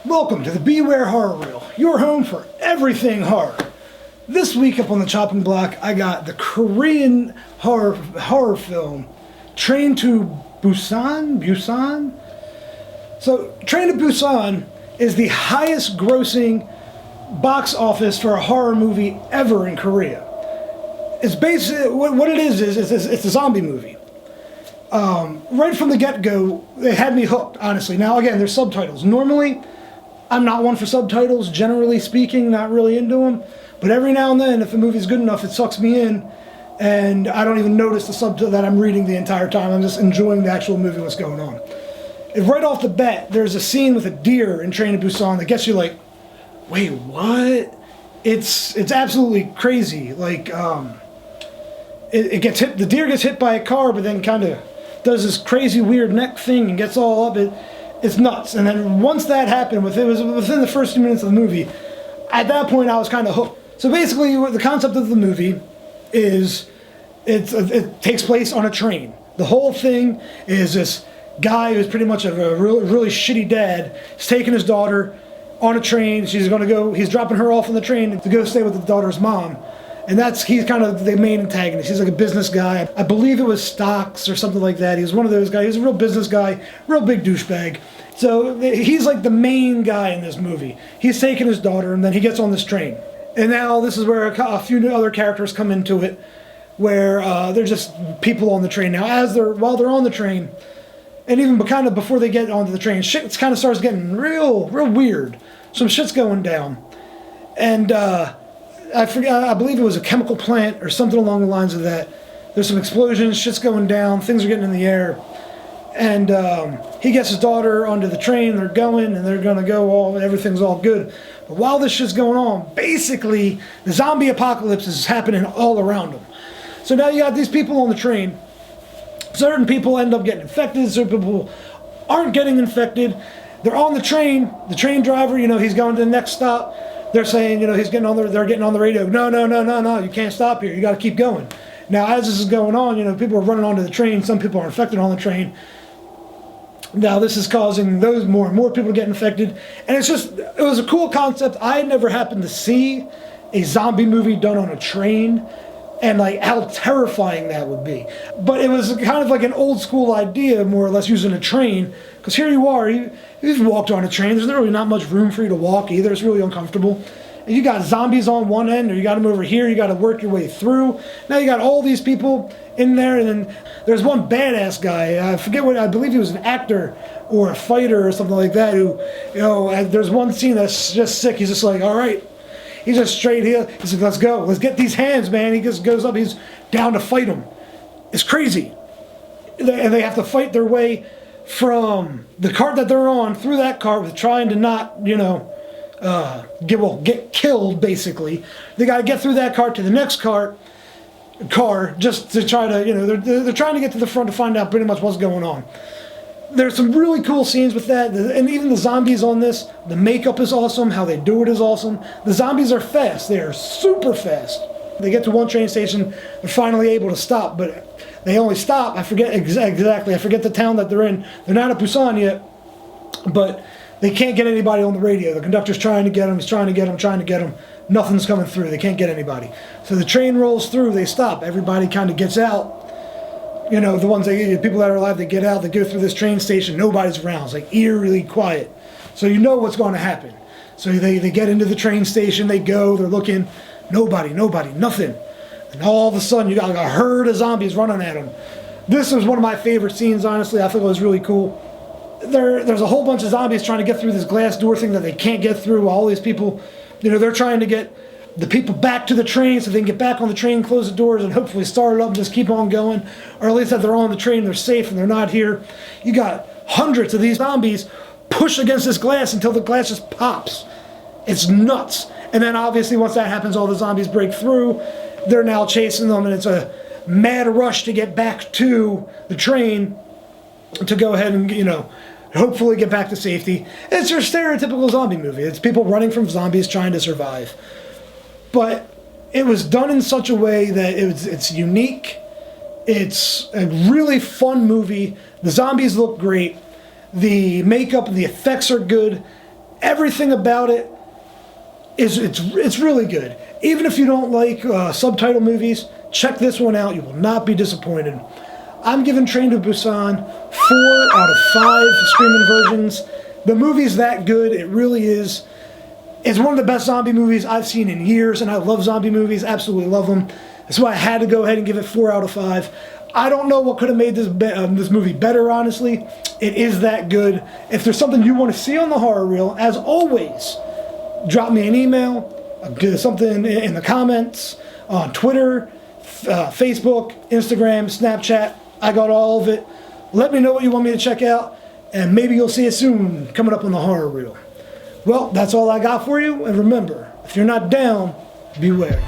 Welcome to the Bware Horror Real, your home for everything horror. This week up on the chopping block, I got the Korean horror film, Train to Busan? So, Train to Busan is the highest grossing box office for a horror movie ever in Korea. It's basically, what it is it's a zombie movie. Right from the get-go, they had me hooked, honestly. Now, again, there's subtitles. Normally, I'm not one for subtitles, generally speaking, not really into them. But every now and then, if the movie's good enough, it sucks me in, and I don't even notice the subtitle that I'm reading the entire time. I'm just enjoying the actual movie, what's going on. And right off the bat, there's a scene with a deer in Train to Busan that gets you like, wait, what? It's absolutely crazy. Like, it gets hit. The deer gets hit by a car, but then kind of does this crazy weird neck thing and gets all up. It's nuts. And then once that happened, within the first few minutes of the movie, at that point I was kind of hooked. So basically, the concept of the movie is it takes place on a train. The whole thing is this guy who's pretty much a really shitty dad. He's taking his daughter on a train. He's dropping her off on the train to go stay with the daughter's mom. And he's kind of the main antagonist. He's like a business guy. I believe it was stocks or something like that. He was one of those guys. He was a real business guy, real big douchebag. So he's like the main guy in this movie. He's taking his daughter, and then he gets on this train. And now this is where a few other characters come into it, where they're just people on the train. Now, while they're on the train, and even kind of before they get onto the train, shit kind of starts getting real weird. Some shit's going down, and I forget. I believe it was a chemical plant or something along the lines of that. There's some explosions, shit's going down, things are getting in the air. And he gets his daughter onto the train, they're going, and they're going to go, everything's all good. But while this shit's going on, basically, the zombie apocalypse is happening all around them. So now you got these people on the train. Certain people end up getting infected, certain people aren't getting infected. They're on the train driver, he's going to the next stop. They're saying, they're getting on the radio, no, you can't stop here, you got to keep going. Now, as this is going on, people are running onto the train, some people are infected on the train. Now, this is causing more and more people to get infected. And it was a cool concept. I had never happened to see a zombie movie done on a train, and like how terrifying that would be. But it was kind of like an old school idea, more or less, using a train. Because here you are, you've walked on a train. There's really not much room for you to walk either. It's really uncomfortable. And you got zombies on one end, or you got them over here. You got to work your way through. Now you got all these people in there, and then there's one badass guy. I believe he was an actor or a fighter or something like that. Who, there's one scene that's just sick. He's just like, all right. He's just straight here. He's like, let's go. Let's get these hands, man. He just goes up. He's down to fight them. It's crazy. And they have to fight their way from the cart that they're on through that cart with trying to not, get killed, basically. They got to get through that cart to the next car just to try to, they're trying to get to the front to find out pretty much what's going on. There's some really cool scenes with that, and even the zombies on this, the makeup is awesome, how they do it is awesome. The zombies are fast. They are super fast. They get to one train station, they're finally able to stop, but they only stop, I forget exactly, I forget the town that they're in. They're not at Busan yet, but they can't get anybody on the radio. The conductor's trying to get them, he's trying to get them. Nothing's coming through, they can't get anybody. So the train rolls through, they stop, everybody kind of gets out. The ones people that are alive, they get out, they go through this train station, nobody's around. It's like eerily quiet. So you know what's going to happen. So they get into the train station, they go, they're looking, nobody, nothing. And all of a sudden, you got like a herd of zombies running at them. This was one of my favorite scenes, honestly. I thought it was really cool. There's a whole bunch of zombies trying to get through this glass door thing that they can't get through. All these people, they're trying to get the people back to the train so they can get back on the train, close the doors, and hopefully start it up and just keep on going. Or at least if they're on the train, they're safe and they're not here. You got hundreds of these zombies push against this glass until the glass just pops. It's nuts. And then obviously once that happens, all the zombies break through. They're now chasing them, and it's a mad rush to get back to the train to go ahead and, hopefully get back to safety. It's your stereotypical zombie movie. It's people running from zombies trying to survive. But it was done in such a way that it's unique. It's a really fun movie. The zombies look great. The makeup and the effects are good. Everything about it it's really good. Even if you don't like subtitle movies, check this one out. You will not be disappointed. I'm giving Train to Busan 4 out of 5 streaming versions. The movie's that good. It really is. It's one of the best zombie movies I've seen in years, and I love zombie movies. Absolutely love them. That's why I had to go ahead and give it 4 out of 5. I don't know what could have made this movie better, honestly. It is that good. If there's something you want to see on the horror reel, as always, drop me an email, something in the comments, on Twitter, Facebook, Instagram, Snapchat. I got all of it. Let me know what you want me to check out, and maybe you'll see it soon coming up on the horror reel. Well, that's all I got for you, and remember, if you're not down, beware.